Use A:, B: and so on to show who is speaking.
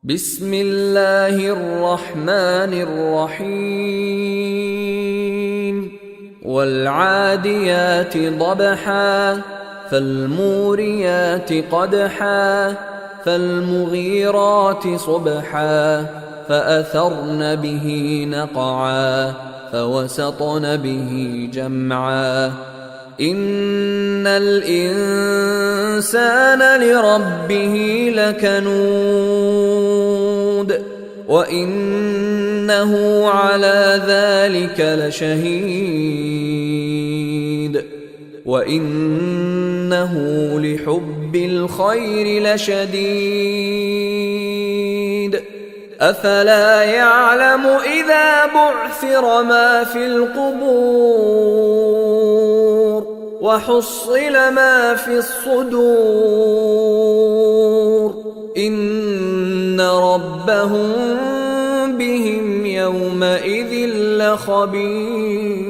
A: بسم الله الرحمن الرحيم والعاديات ضبحا فالموريات قدحا فالمغيرات صبحا فأثرن به نقعا فوسطن به جمعا إن الإنسان لربه لكنود وإنه على ذلك لشهيد وإنه لحب الخير لشديد أفلا يعلم إذا بعثر ما في القبور وحصل ما في الصدور إن ربهم بهم يومئذ لخبير.